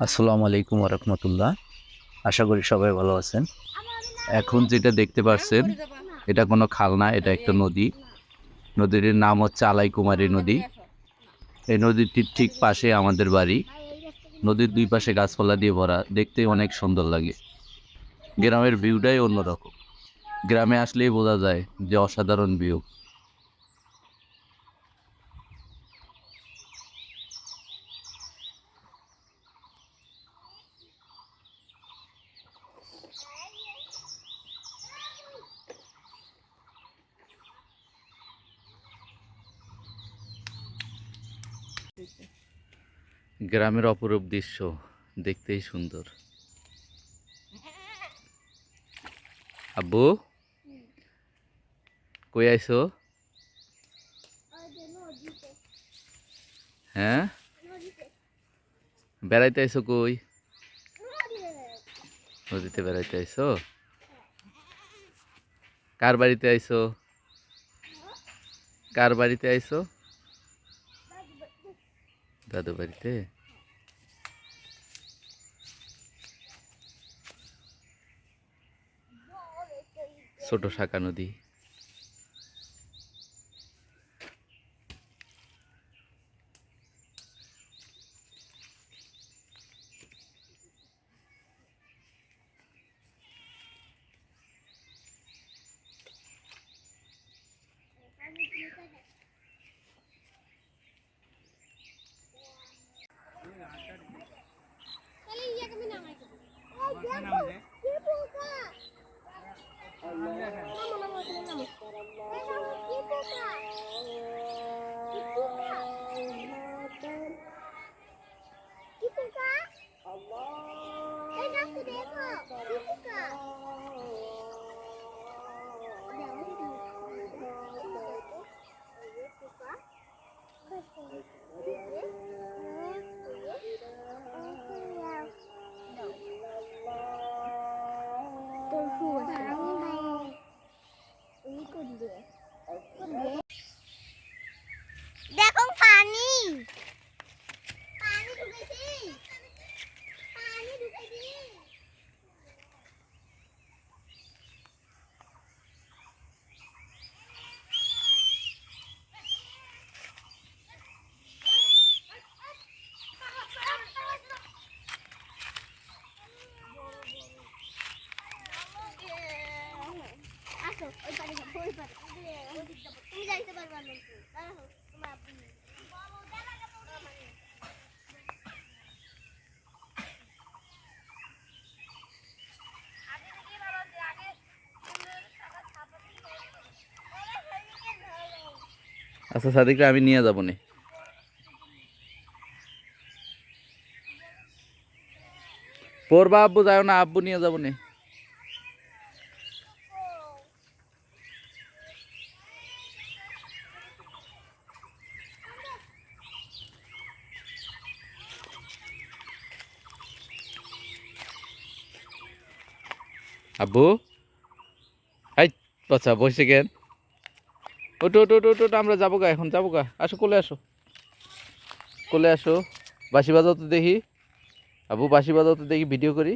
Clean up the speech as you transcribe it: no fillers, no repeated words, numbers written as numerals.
আসসালামু আলাইকুম রাহমাতুল্লাহ। আশা করি সবাই ভালো আছেন। এখন যেটা দেখতে পাচ্ছেন এটা কোনো খাল না, এটা একটা নদী। নদীর নাম হচ্ছে আলাইকুমারী নদী। এই নদীটির ঠিক পাশে আমাদের বাড়ি। নদীর দুই পাশে গাছপালা দিয়ে ভরা, দেখতে অনেক সুন্দর লাগে। গ্রামের ভিউটাই অন্যরকম। গ্রামে আসলেই বোঝা যায় যে অসাধারণ ভিউ। গ্রামের অপরূপ দৃশ্য, দেখতেই সুন্দর। আব্বু, কই আইছো? হ্যাঁ, বেড়াইতে আইছো কই? নদীতে বেড়াইতে আইছো? কার বাড়িতে আইছো? কার বাড়িতে আইছো? দাদু বাড়িতে। ছোট শাখা নদী। দেখো পানি পানি ঢুকেছি পানি ঢুকেছি আসো ওই পানি ওই পানি তুমি যাইতে পারবে না তোমার আচ্ছা সাদিকরা আমি নিয়ে যাবো নে। পড়বা আব্বু, যাও না, আব্বু নিয়ে যাবো নে। আব্বু, হাই, আচ্ছা বসে কেন? ওটো ওটো ওটো ওটো, আমরা যাবো গা, এখন যাবো গা। আসো কোলে আসো, কোলে আসো। বাঁশি বাজাও তো দেখি। আব্বু বাঁশি বাজাও তো দেখি, ভিডিও করি।